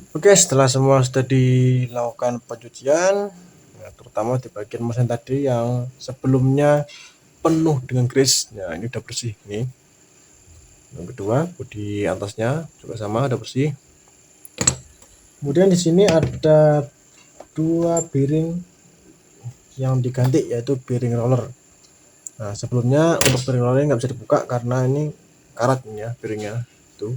Oke, setelah semua sudah dilakukan pencucian, nah, terutama di bagian mesin tadi yang sebelumnya penuh dengan grease, nah ini udah bersih nih. Yang kedua, bodi atasnya juga sama, udah bersih. Kemudian di sini ada dua bearing yang diganti, yaitu bearing roller. Nah, sebelumnya untuk bearing roller nggak bisa dibuka karena ini karat ini ya bearingnya. Tuh,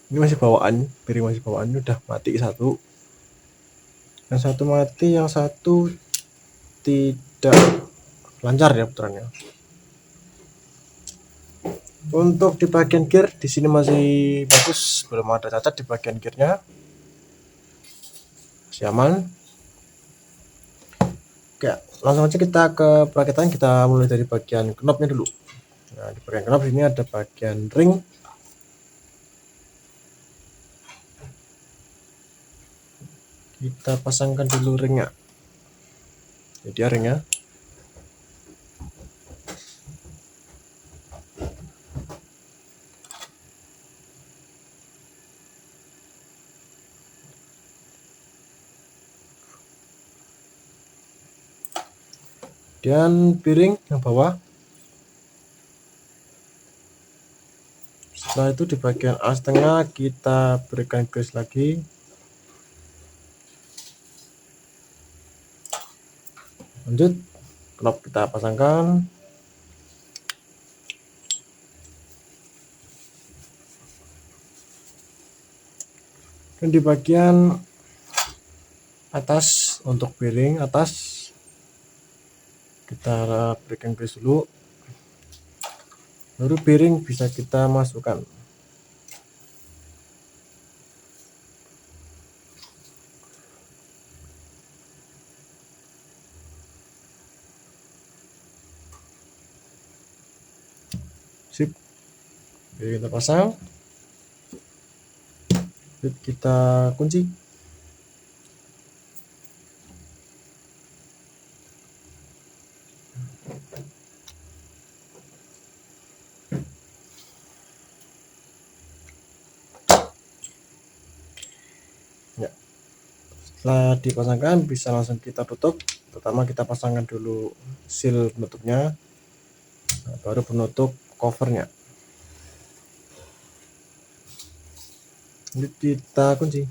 ini masih bawaan, bearing masih bawaan, ini udah mati satu. Yang satu mati, yang satu tidak lancar ya putarannya. Untuk di bagian gear di sini masih bagus, belum ada cacat di bagian gearnya, masih aman. Oke, langsung aja kita ke perakitan. Kita mulai dari bagian knopnya dulu. Nah, di bagian knop ini ada bagian ring. Kita pasangkan dulu ringnya. Jadi ringnya. Dan piring yang bawah. Setelah itu di bagian as tengah kita berikan grease lagi. Lanjut, knop kita pasangkan. Dan di bagian atas untuk piring atas kita berikan grease dulu. Baru piring bisa kita masukkan. Sip, jadi kita pasang. Sip, kita kunci. Ya, setelah dipasangkan bisa langsung kita tutup. Pertama kita pasangkan dulu seal penutupnya, nah, baru penutup covernya. Ini kita kunci.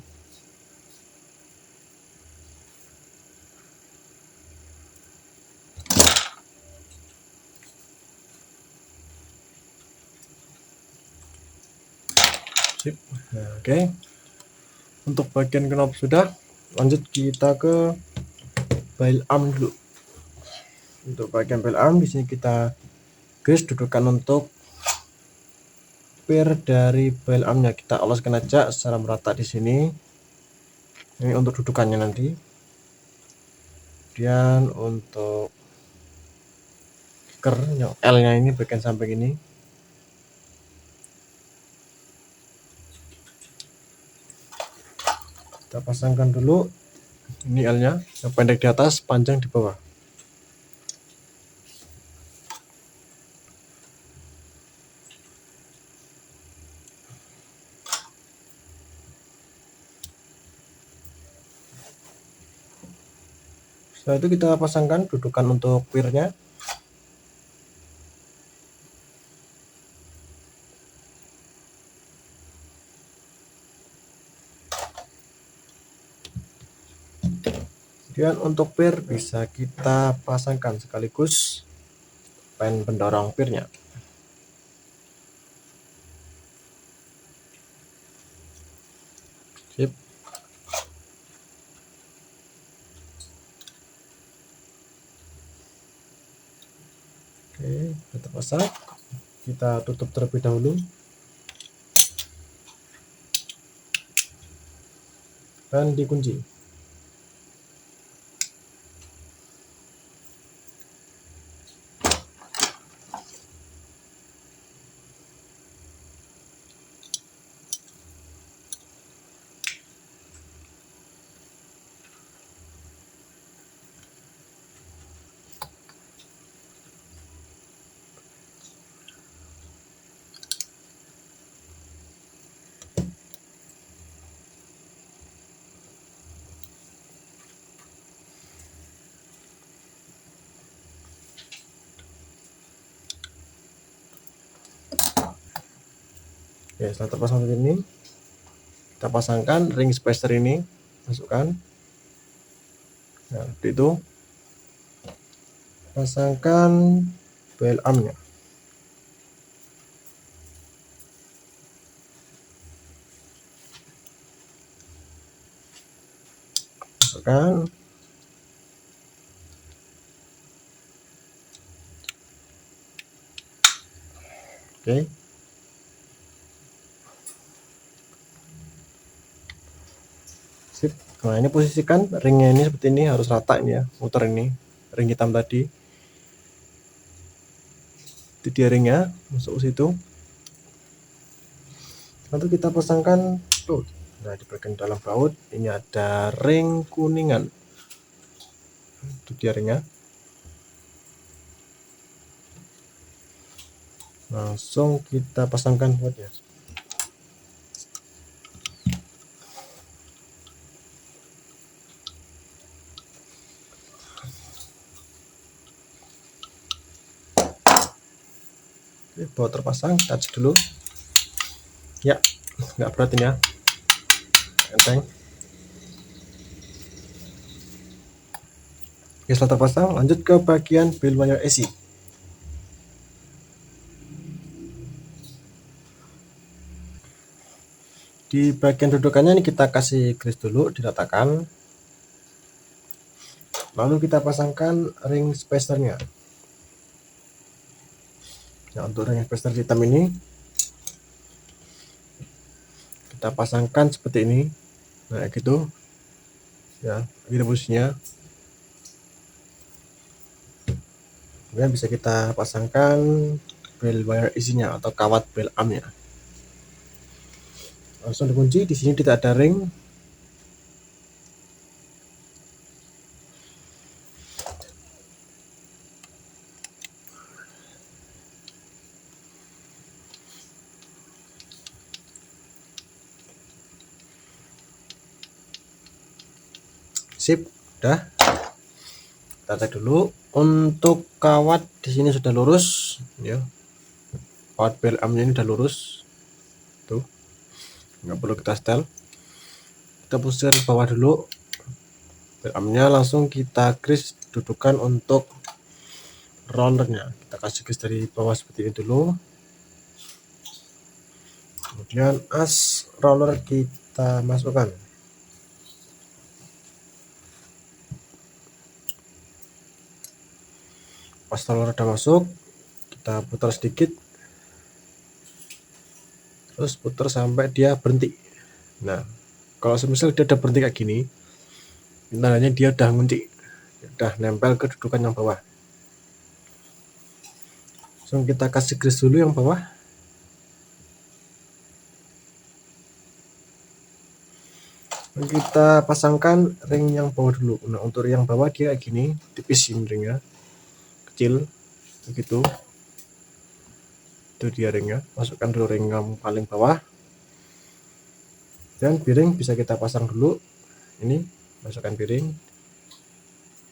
Sip. Nah, oke. Untuk bagian knop sudah. Lanjut kita ke bail arm dulu. Untuk bagian bail arm di sini kita grease dudukan untuk pir dari bail armnya, kita oloskan aja secara merata di sini. Ini untuk dudukannya nanti. Kemudian untuk kicker L-nya ini bagian samping ini. Kita pasangkan dulu. Ini L-nya, yang pendek di atas, panjang di bawah. Setelah itu kita pasangkan dudukan untuk pirnya. Kemudian untuk pir bisa kita pasangkan sekaligus pen pendorong pirnya. Sip. Oke, kita pasang. Kita tutup terlebih dahulu. Dan dikunci. Oke, setelah terpasang seperti ini, kita pasangkan ring spacer ini, masukkan. Nah, seperti itu. Pasangkan bel armnya. Masukkan. Oke. Sip. Nah, ini posisikan ringnya ini seperti ini, harus rata ini ya, muter ini ring hitam tadi. Itu dia ringnya, masuk situ. Lalu kita pasangkan tuh. Nah, di bagian dalam baut ini ada ring kuningan. Itu dia ringnya. Langsung kita pasangkan bautnya. Oke, baut terpasang, kita cek dulu. Ya, nggak berat ini ya, enteng. Oke, setelah terpasang, lanjut ke bagian bel wire AC. Di bagian dudukannya ini kita kasih grease dulu, diratakan. Lalu kita pasangkan ring spacernya. Nah, untuk ring spacer hitam ini kita pasangkan seperti ini. Nah, gitu ya, ini posisinya. Kemudian bisa kita pasangkan bel wire isinya atau kawat bel armnya. Langsung dikunci. Di sini tidak ada ring. Sip, udah. Kita cek dulu. Untuk kawat di sini sudah lurus, ya. Kawat bel armnya ini sudah lurus. Tuh, nggak perlu kita setel. Kita posisikan ke bawah dulu. Bel armnya langsung kita grease dudukan untuk rollernya. Kita kasih grease dari bawah seperti ini dulu. Kemudian as roller kita masukkan. Pas roller udah masuk, kita putar sedikit, terus putar sampai dia berhenti. Nah, kalau semisal dia udah berhenti kayak gini, tandanya dia udah ngunci, udah nempel ke dudukan yang bawah. Langsung kita kasih grease dulu yang bawah. Dan kita pasangkan ring yang bawah dulu. Nah, untuk yang bawah dia kayak gini, tipis ini ringnya, kecil, begitu. Itu dia ringnya. Masukkan dulu ring yang paling bawah. Dan piring bisa kita pasang dulu. Ini, masukkan piring.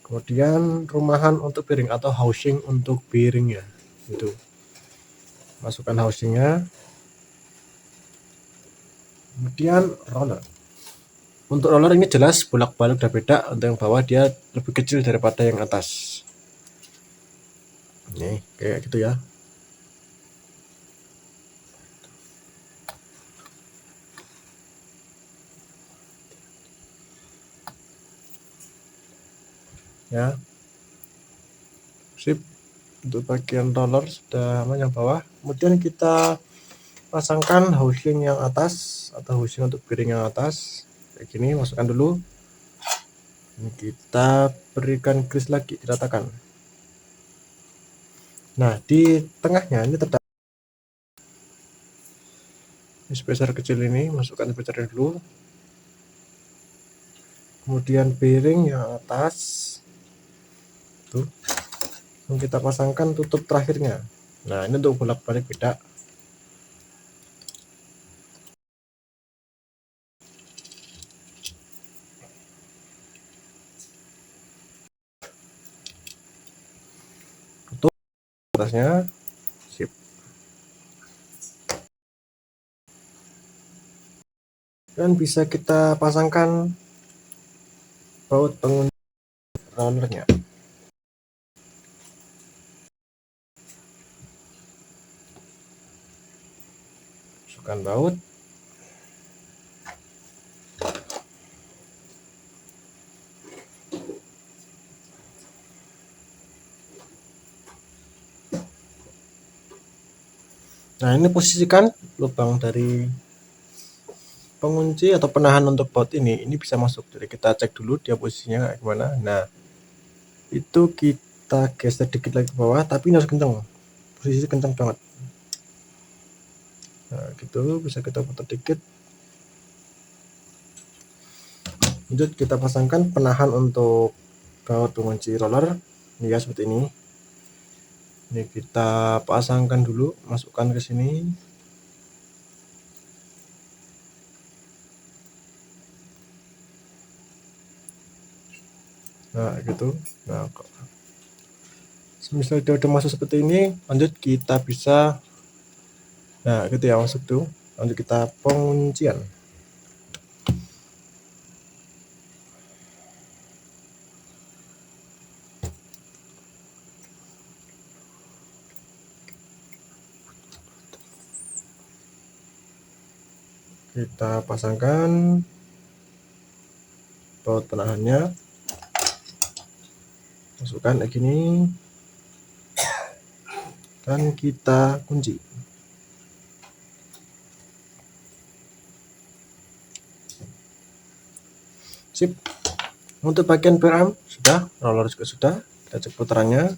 Kemudian rumahan untuk piring atau housing untuk piringnya. Itu. Masukkan housingnya. Kemudian roller. Untuk roller ini jelas bolak-balik udah beda. Untuk yang bawah dia lebih kecil daripada yang atas. Nih, kayak gitu ya. Ya. Sip. Untuk bagian roller sudah aman yang bawah. Kemudian kita pasangkan housing yang atas atau housing untuk piring yang atas. Kayak gini, masukkan dulu. Ini kita berikan grease lagi, diratakan. Nah, di tengahnya ini terdapat spacer kecil ini, masukkan spacernya dulu. Kemudian piring yang atas tuh, kita pasangkan tutup terakhirnya. Nah, ini untuk bolak-balik beda. Tutup atasnya. Sip. Dan bisa kita pasangkan baut pengunci rollernya. Masukkan baut. Nah, ini posisikan lubang dari pengunci atau penahan untuk baut ini bisa masuk. Jadi kita cek dulu dia posisinya kayak gimana. Nah, itu kita geser dikit lagi ke bawah, tapi ini harus kenceng. Posisi kenceng banget. Nah, gitu bisa kita putar dikit. Lanjut kita pasangkan penahan untuk baut pengunci roller. Ini ya seperti ini. Ini kita pasangkan dulu, masukkan ke sini. Nah, gitu. Nah, misal dia udah masuk seperti ini, lanjut kita bisa, nah gitu ya, masuk tuh. Lanjut kita penguncian. Kita pasangkan baut penahannya, masukkan kayak gini, dan kita kunci. Sip. Untuk bagian peram sudah, roller juga sudah. Kita cek putarannya.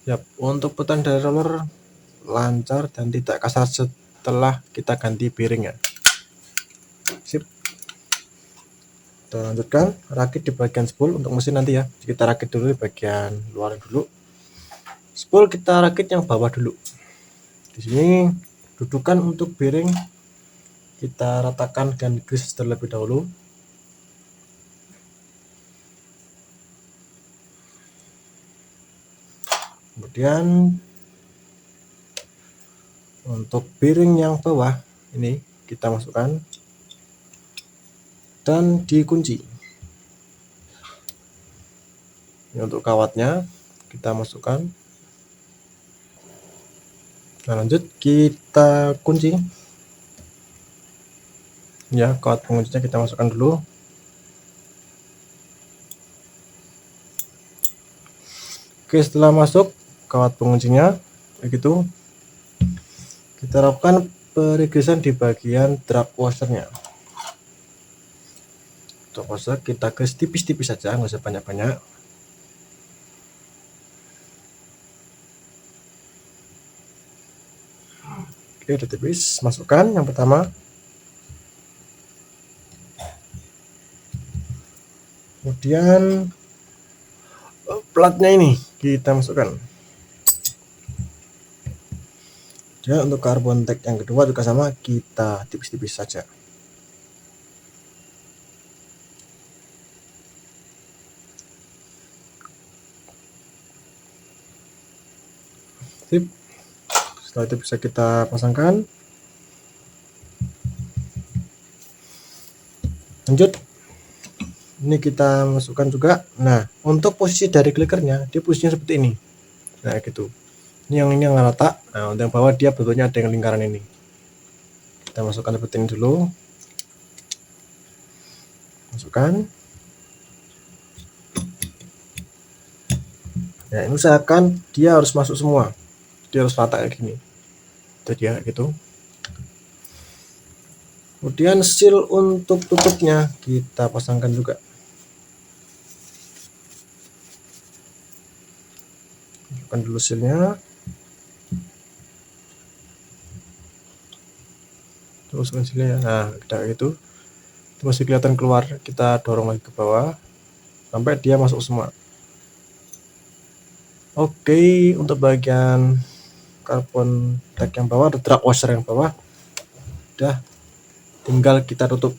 Yap, untuk putaran dari roller lancar dan tidak kasar setelah kita ganti bearingnya. Sip. Kita lanjutkan rakit di bagian spool untuk mesin nanti ya. Kita rakit dulu di bagian luar dulu. Spool kita rakit yang bawah dulu. Di sini dudukan untuk bearing kita ratakan dengan grease terlebih dahulu. Kemudian untuk bearing yang bawah ini kita masukkan dan dikunci. Ini untuk kawatnya kita masukkan. Nah, lanjut kita kunci. Ya, kawat penguncinya kita masukkan dulu. Oke, setelah masuk kawat penguncinya, begitu kita lakukan perigresan di bagian drag washernya. Drag washer kita grease tipis-tipis saja, nggak usah banyak-banyak. Oke, udah tipis. Masukkan yang pertama. Kemudian platnya ini kita masukkan. Ya, untuk carbon tack yang kedua juga sama, kita tipis-tipis saja. Sip. Setelah itu bisa kita pasangkan. Lanjut. Ini kita masukkan juga. Nah, untuk posisi dari klikernya, dia posisinya seperti ini. Nah, gitu. Ini yang rata. Nah, untuk yang bawah dia bentuknya ada yang lingkaran ini. Kita masukkan seperti ini dulu. Masukkan. Ya, ini usahakan dia harus masuk semua. Dia harus rata kayak gini. Itu dia gitu. Kemudian seal untuk tutupnya kita pasangkan juga. Masukkan dulu sealnya. Terus sealnya. Nah, kayak gitu. Itu masih kelihatan keluar. Kita dorong lagi ke bawah sampai dia masuk semua. Oke, untuk bagian carbon tack yang bawah atau drag washer yang bawah udah, tinggal kita tutup.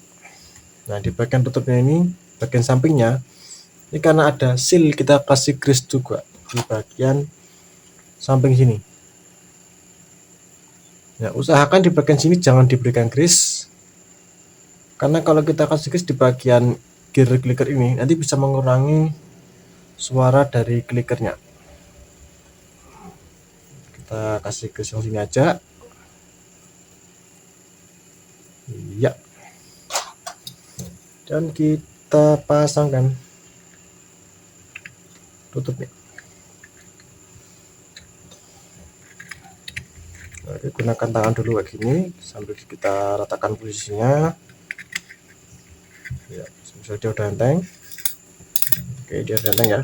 Nah, di bagian tutupnya ini, bagian sampingnya ini karena ada seal, kita kasih grease juga di bagian samping sini. Ya, usahakan di bagian sini jangan diberikan grease, Karena kalau kita kasih grease di bagian gear clicker ini, nanti bisa mengurangi suara dari clickernya. Kita kasih grease yang sini aja. Iya. Dan kita pasangkan. Tutup nih. Oke, gunakan tangan dulu kayak gini sambil kita ratakan posisinya. Ya, misal dia udah enteng. Oke, dia udah enteng ya.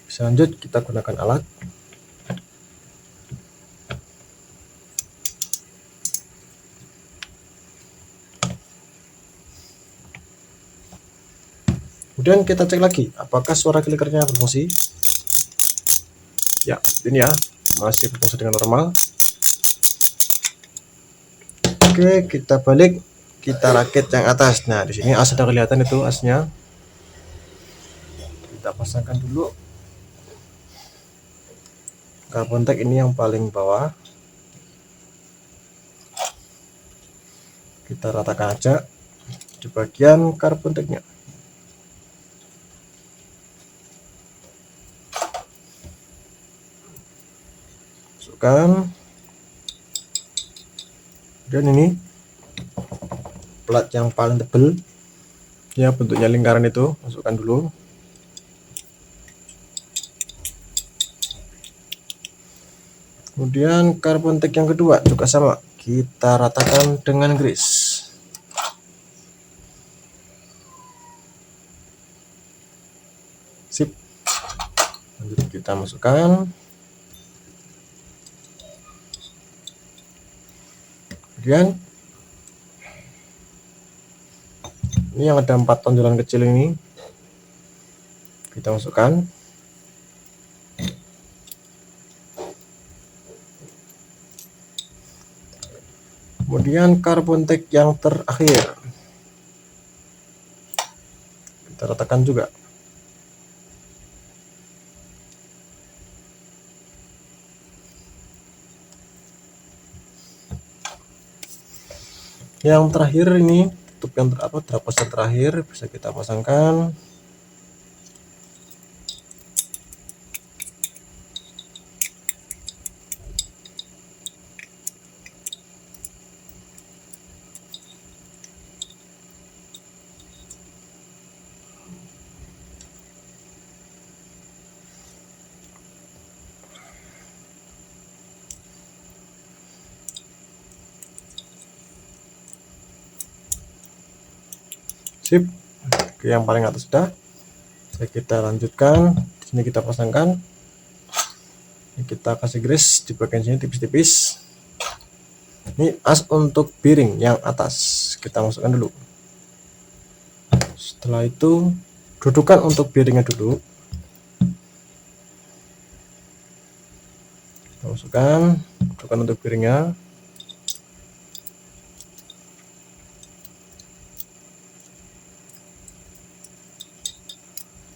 Bisa lanjut, kita gunakan alat. Kemudian kita cek lagi apakah suara clickernya berfungsi. Ya, ini ya, masih berfungsi dengan normal. Oke, kita balik, kita rakit yang atas. Nah, di sini as sudah kelihatan itu asnya. Kita pasangkan dulu. Carbon tag ini yang paling bawah. Kita ratakan aja di bagian carbon tag-nya. Masukkan. Dan ini plat yang paling tebal ya, bentuknya lingkaran itu, masukkan dulu. Kemudian carbon tag yang kedua juga sama, kita ratakan dengan grease. Sip. Lanjut kita masukkan. Kemudian ini yang ada 4 tonjolan kecil ini kita masukkan. Kemudian carbon tag yang terakhir kita ratakan juga. Yang terakhir ini tutup yang terapos yang terakhir bisa kita pasangkan. Sip. Oke, yang paling atas sudah. Kita lanjutkan. Di sini kita pasangkan. Ini kita kasih grease di bagian sini tipis-tipis. Ini as untuk bearing yang atas kita masukkan dulu. Setelah itu dudukan untuk bearingnya dulu. Kita masukkan dudukan untuk bearingnya.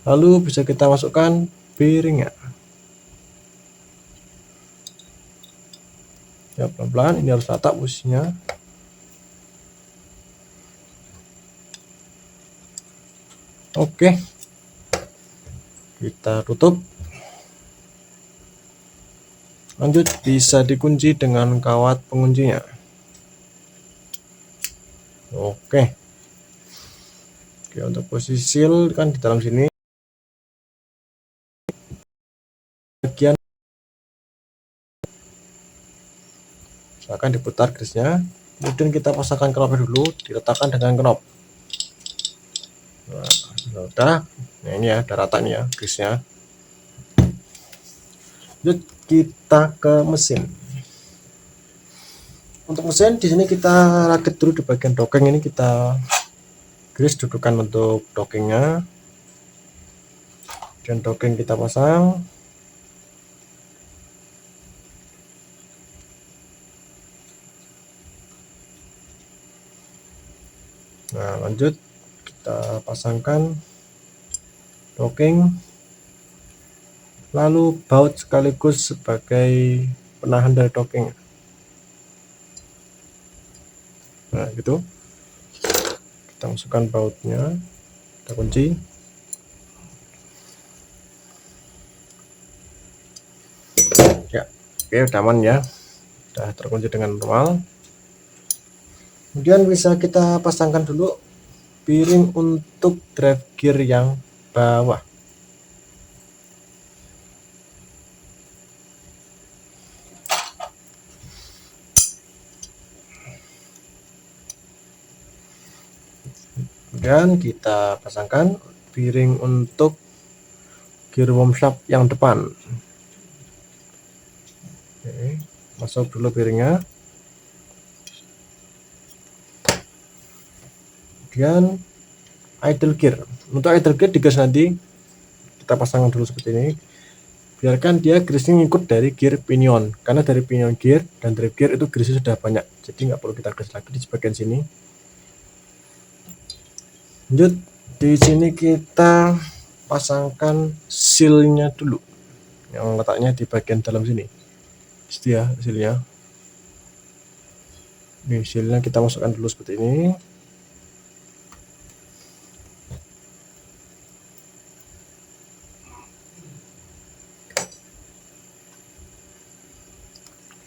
Lalu bisa kita masukkan bearingnya. Ya, pelan-pelan, ini harus rata posisinya. Oke, kita tutup. Lanjut, bisa dikunci dengan kawat penguncinya. Oke, untuk posisi seal kan di dalam sini. Bagian misalkan diputar grease-nya, kemudian kita pasangkan knopnya dulu, diletakkan dengan knop. Nah, udah, nah ini ya, udah rata nih ya grease-nya. Lanjut kita ke mesin. Untuk mesin di sini kita rakit dulu di bagian dokeng ini, kita grease dudukan untuk dokengnya. Dan dokeng kita pasang. Nah, lanjut kita pasangkan dokeng, lalu baut sekaligus sebagai penahan dari dokeng. Nah gitu, kita masukkan bautnya, kita kunci. Ya, oke, udah aman ya, udah terkunci dengan normal. Kemudian bisa kita pasangkan dulu piring untuk drive gear yang bawah. Kemudian kita pasangkan piring untuk gear worm shaft yang depan. Oke, masuk dulu piringnya. Kemudian idle gear. Untuk idle gear di gas nanti kita pasangkan dulu seperti ini. Biarkan dia grease ngikut dari gear pinion, karena dari pinion gear dan drive gear itu grease sudah banyak, jadi nggak perlu kita grease lagi di bagian sini. Lanjut, di sini kita pasangkan sealnya dulu, yang letaknya di bagian dalam sini. Setia sealnya. Ini sealnya kita masukkan dulu seperti ini.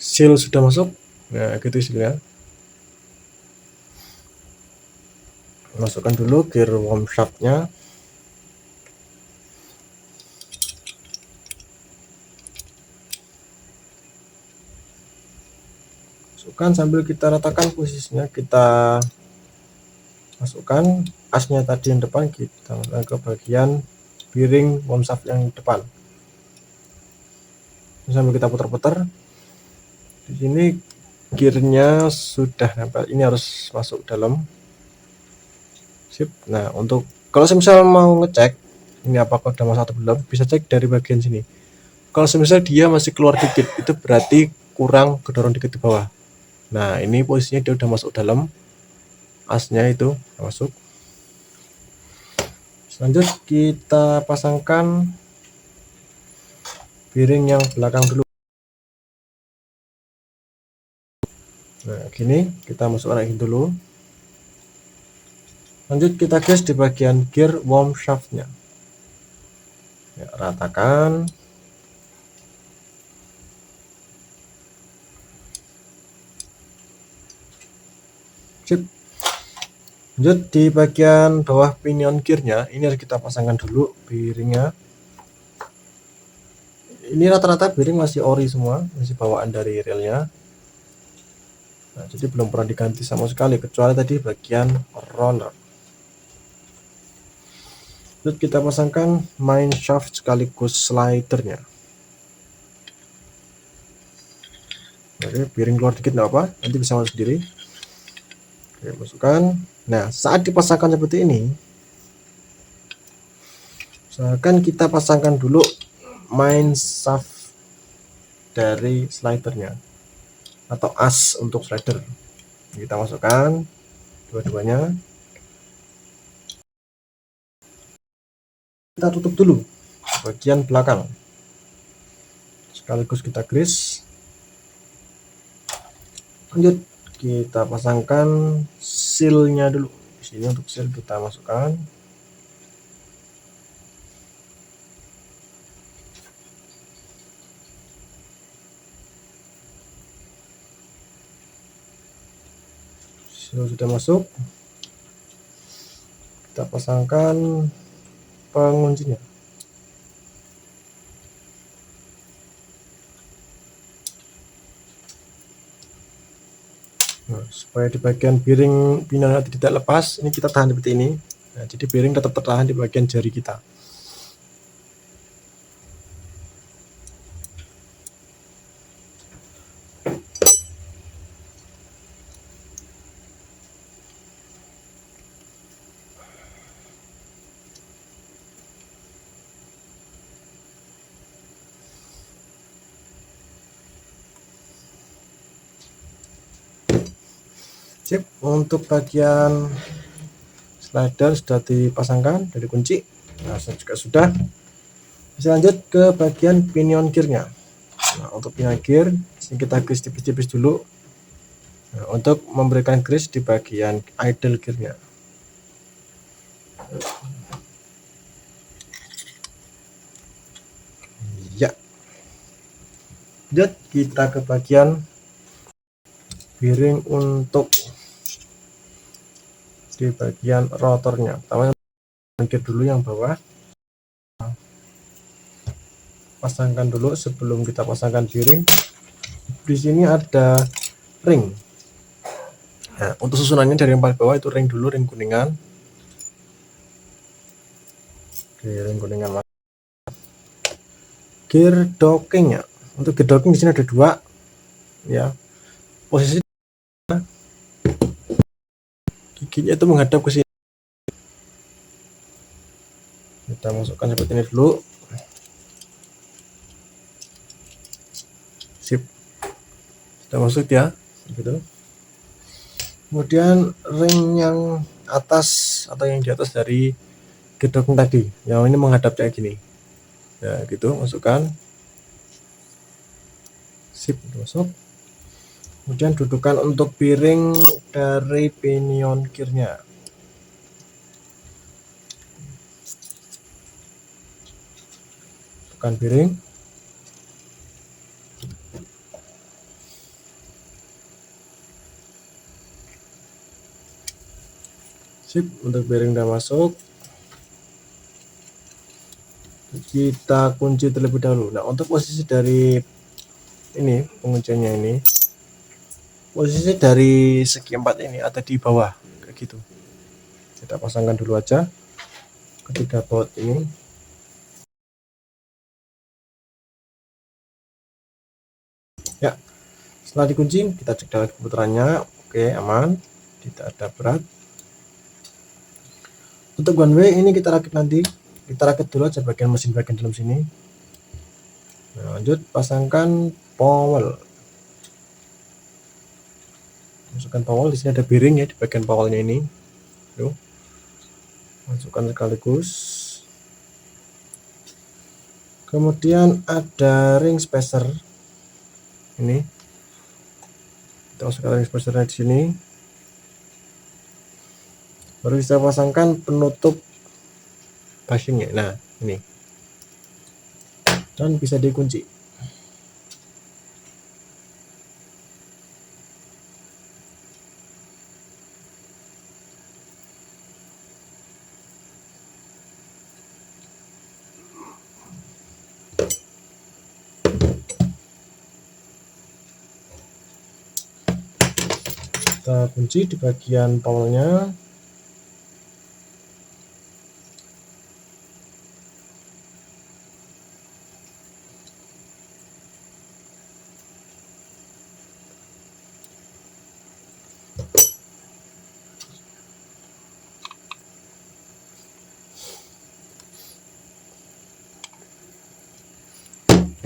Seal sudah masuk, nah gitu sealnya. Masukkan dulu gear worm shaftnya. Masukkan sambil kita ratakan posisinya, kita masukkan asnya tadi yang depan, kita masukkan ke bagian piring worm shaft yang depan. Sambil kita putar-putar. Di sini gearnya sudah nempel, ini harus masuk dalam. Sip. Nah, untuk kalau misal mau ngecek ini apakah udah masuk atau belum, bisa cek dari bagian sini. Kalau misal dia masih keluar dikit, itu berarti kurang kedorong dikit di bawah. Nah, ini posisinya dia udah masuk dalam, asnya itu masuk. Selanjut kita pasangkan piring yang belakang dulu. Nah, gini kita masukkan lagi dulu. Lanjut kita gas di bagian gear worm shaftnya. Ya, ratakan. Sip. Lanjut di bagian bawah pinion gearnya, ini harus kita pasangkan dulu piringnya. Ini rata-rata piring masih ori semua, masih bawaan dari relnya. Nah, jadi belum pernah diganti sama sekali, kecuali tadi bagian roller. Lanjut kita pasangkan main shaft sekaligus slidernya. Oke, piring keluar dikit nggak apa, nanti bisa masuk sendiri. Oke, masukkan. Nah, saat dipasangkan seperti ini, usahakan kita pasangkan dulu main shaft dari slidernya atau as untuk slider. Kita masukkan dua-duanya. Kita tutup dulu bagian belakang, sekaligus kita grease. Lanjut kita pasangkan sealnya dulu. Di sini untuk seal kita masukkan. Seal sudah masuk. Kita pasangkan penguncinya. Nah, supaya di bagian piring pinion tidak lepas, ini kita tahan seperti ini. Nah, jadi piring tetap tertahan di bagian jari kita. Sip, untuk bagian slider sudah dipasangkan, sudah dikunci. Nah, juga sudah. Bisa lanjut ke bagian pinion gearnya. Nah, untuk pinion gear, sini kita grease tipis-tipis dulu. Nah, untuk memberikan grease di bagian idle gearnya. Ya, lanjut kita ke bagian bearing untuk di bagian rotornya. Pertama gear dulu yang bawah, pasangkan dulu. Sebelum kita pasangkan bearing, di sini ada ring. Nah, untuk susunannya dari yang paling bawah itu ring dulu, ring kuningan. Oke, ring kuningan. Gear dockingnya, untuk gear docking di sini ada dua, ya. Posisi giginya itu menghadap ke sini. Kita masukkan seperti ini dulu. Sip, sudah masuk ya, gitu. Kemudian ring yang atas atau yang di atas dari gear docking tadi, yang ini menghadap kayak gini, ya gitu, masukkan. Sip, masuk. Kemudian dudukan untuk bearing dari pinion gearnya. Dudukan bearing. Sip, untuk bearing udah masuk. Kita kunci terlebih dahulu. Nah, untuk posisi dari ini pengunciannya ini, posisi dari segi 4 ini ada di bawah kayak gitu. Kita pasangkan dulu aja ketiga baut ini. Ya, setelah dikunci kita cek dari putarannya. Oke, aman, tidak ada berat. Untuk one way ini kita rakit nanti, kita rakit dulu aja bagian mesin bagian dalam sini. Nah, lanjut pasangkan powel. Masukkan powel, di sini ada bearing ya di bagian powelnya ini. Tuh, masukkan sekaligus. Kemudian ada ring spacer ini, kita masukkan ring spacernya di sini. Baru bisa pasangkan penutup bushingnya. Nah, ini, dan bisa dikunci. Kita kunci di bagian powelnya.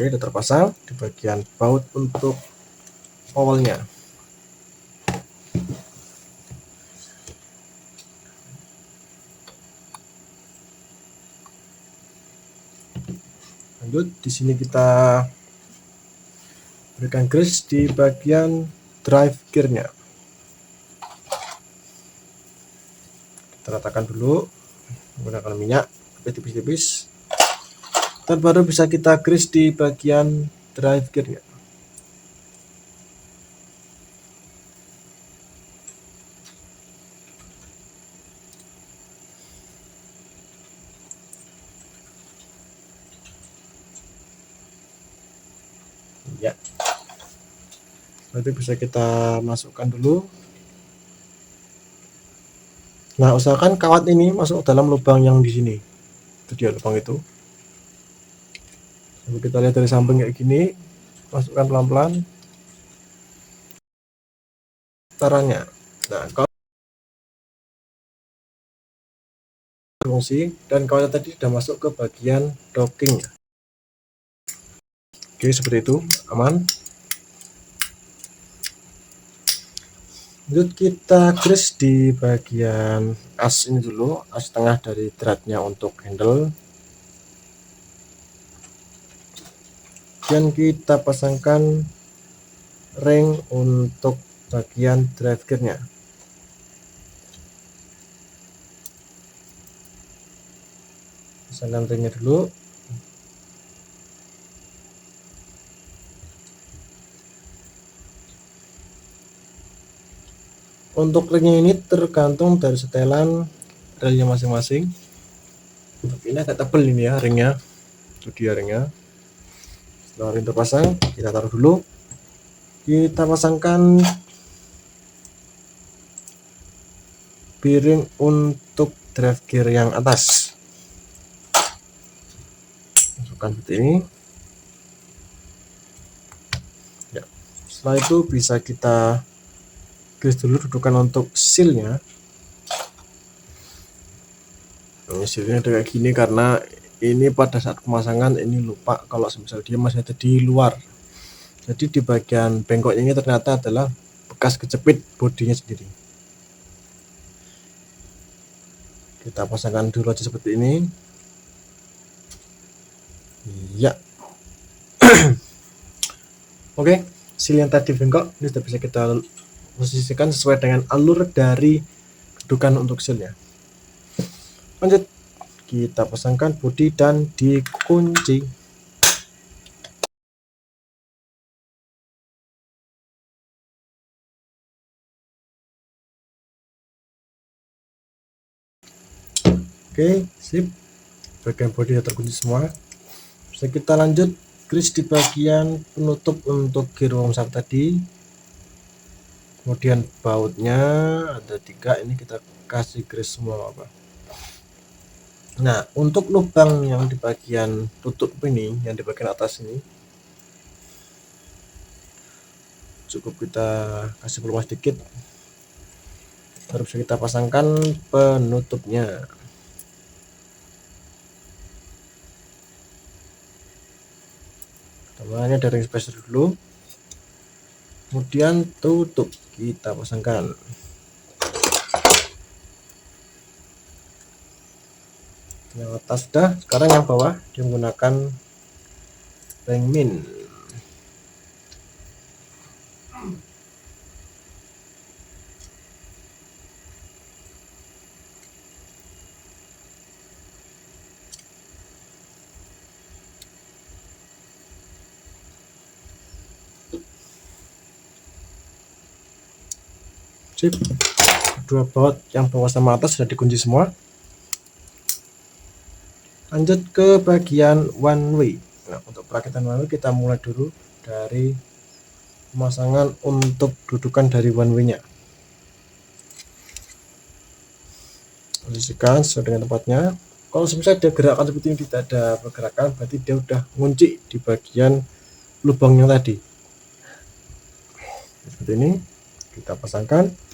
Oke, sudah terpasang di bagian baut untuk powelnya. Lanjut, di sini kita berikan grease di bagian drive gearnya. Kita ratakan dulu menggunakan minyak tipis-tipis, dan baru bisa kita grease di bagian drive gearnya. Ya, nanti bisa kita masukkan dulu. Nah, usahakan kawat ini masuk dalam lubang yang di sini. Itu dia lubang itu. Lalu kita lihat dari samping kayak gini, masukkan pelan-pelan caranya. Nah, kalau fungsi dan kawat tadi sudah masuk ke bagian dockingnya. Oke, seperti itu, aman. Lanjut kita grease di bagian as ini dulu, as tengah dari dratnya untuk handle. Dan kita pasangkan ring untuk bagian drive gearnya. Pasangkan ringnya dulu. Untuk ringnya ini tergantung dari setelan relnya masing-masing. Ini agak tebal ini ya ringnya. Itu dia ringnya. Setelah ring terpasang, kita taruh dulu. Kita pasangkan piring untuk drive gear yang atas. Masukkan seperti ini. Ya. Setelah itu bisa kita grease dulu dudukan untuk sealnya. Sealnya kayak gini karena ini pada saat pemasangan ini lupa kalau misal dia masih ada di luar. Jadi di bagian bengkoknya ini ternyata adalah bekas kejepit bodinya sendiri. Kita pasangkan dulu aja seperti ini. Ya. Oke, seal yang tadi bengkok ini sudah bisa kita posisikan sesuai dengan alur dari dudukan untuk sealnya. Lanjut, kita pasangkan bodi dan dikunci. Oke, sip. Bagian bodi sudah terkunci semua. Bisa kita lanjut grease di bagian penutup untuk gear wormshark tadi. Kemudian bautnya ada 3, ini kita kasih grease semua apa. Nah, untuk lubang yang di bagian tutup ini, yang di bagian atas ini, cukup kita kasih pelumas sedikit, baru bisa kita pasangkan penutupnya. Namanya dari ring spacer dulu, kemudian tutup kita pasangkan. Yang atas sudah, sekarang yang bawah dia menggunakan ring min. Sip, dua baut yang bawah sama atas sudah dikunci semua. Lanjut ke bagian one way. Nah, untuk perakitan one way kita mulai dulu dari pemasangan untuk dudukan dari one way nya. Posisikan sesuai dengan tempatnya. Kalau misalnya ada gerakan seperti ini, tidak ada pergerakan, berarti dia udah ngunci di bagian lubangnya tadi. Seperti ini kita pasangkan.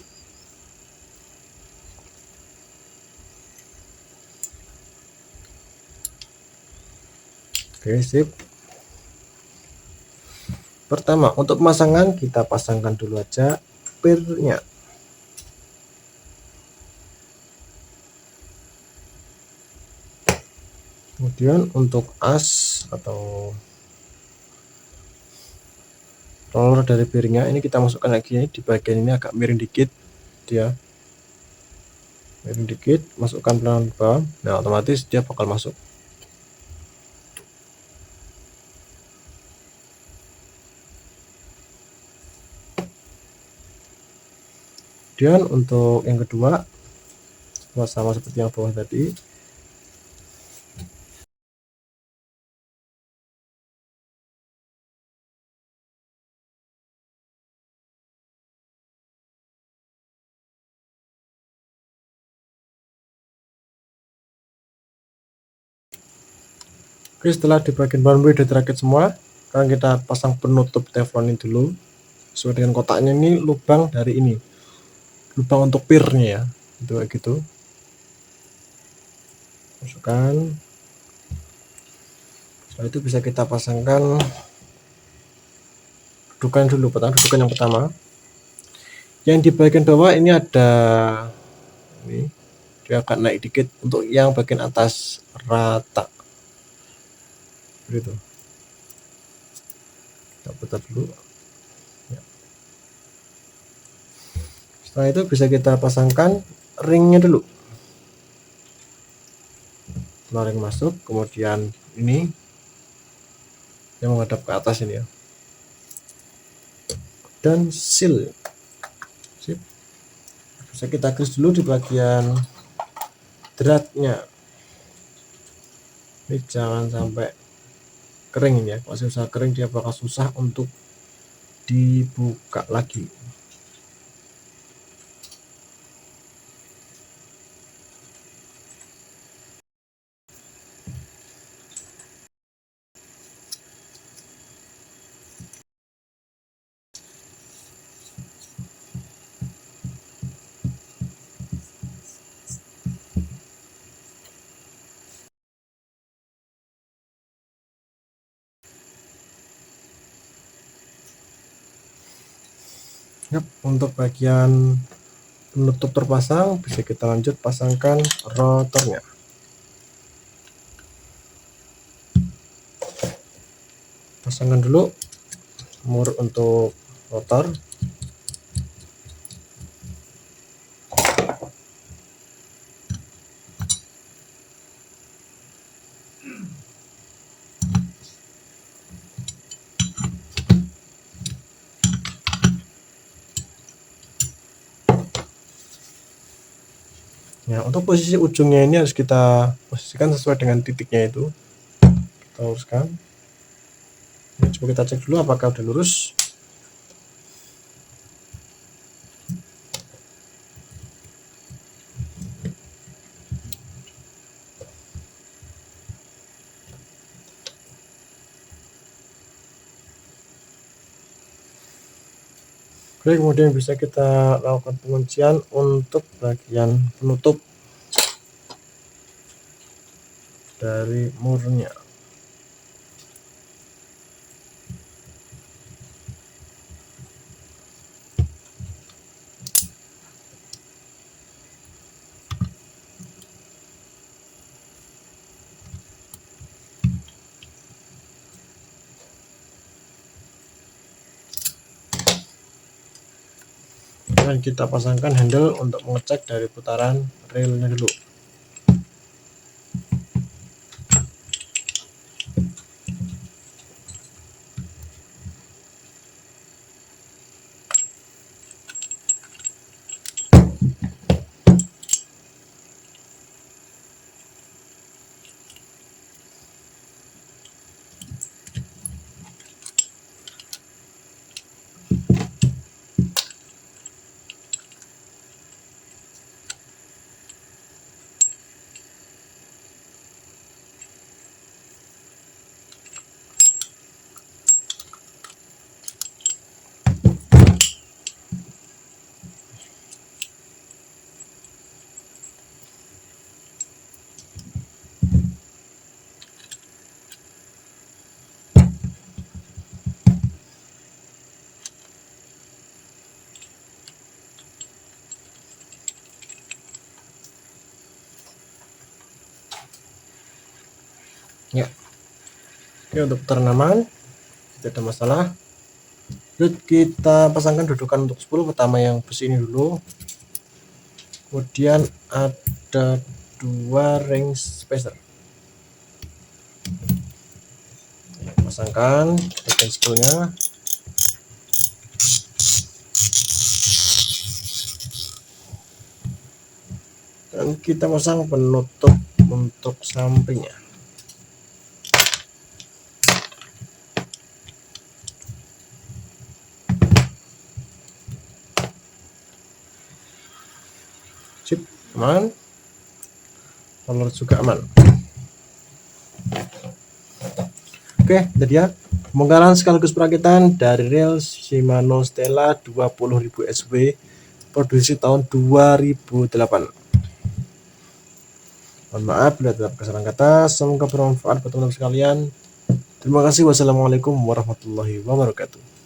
Oke, sip. Pertama, untuk pemasangan kita pasangkan dulu aja pirnya. Kemudian untuk as atau roller dari piringnya ini kita masukkan lagi di bagian ini, agak miring dikit dia, miring dikit, masukkan pelan ke bawah. Nah, otomatis dia bakal masuk. Kemudian untuk yang kedua sama seperti yang bawah tadi, oke. Setelah di bagian one way udah terakit semua, sekarang kita pasang penutup teflon ini dulu sesuai dengan kotaknya. Ini lubang dari ini, lubang untuk pirnya ya, itu kayak gitu. Masukkan. Setelah itu bisa kita pasangkan dudukan dulu, dudukan yang pertama. Yang di bagian bawah ini ada ini, dia akan naik dikit. Untuk yang bagian atas rata begitu. Kita putar dulu ya. Setelah itu bisa kita pasangkan ringnya dulu. Setelah ring masuk, kemudian ini yang menghadap ke atas ini ya, dan seal. Sip. Bisa kita grease dulu di bagian dratnya. Ini jangan sampai kering ini ya, kalau susah kering dia bakal susah untuk dibuka lagi. Yap, untuk bagian penutup terpasang, bisa kita lanjut pasangkan rotornya. Pasangkan dulu mur untuk rotor. Ya, untuk posisi ujungnya ini harus kita posisikan sesuai dengan titiknya itu. Kita luruskan. Ya, coba kita cek dulu apakah udah lurus. Oke, kemudian bisa kita lakukan penguncian untuk bagian penutup dari murnya. Dan kita pasangkan handle untuk mengecek dari putaran railnya dulu. Ya, oke, untuk putaran tidak ada masalah. Lalu kita pasangkan dudukan untuk spool. Pertama yang besi ini dulu, kemudian ada 2 ring spacer. Pasangkan bagian spoolnya. Dan kita pasang penutup untuk sampingnya. Sip, aman. Roller juga aman. Oke, jadi ya pembongkaran sekaligus perakitan dari rel Shimano Stella 20.000 SW produksi tahun 2008. Mohon maaf bila terdapat kesalahan kata. Semoga bermanfaat buat teman-teman sekalian. Terima kasih. Wassalamualaikum warahmatullahi wabarakatuh.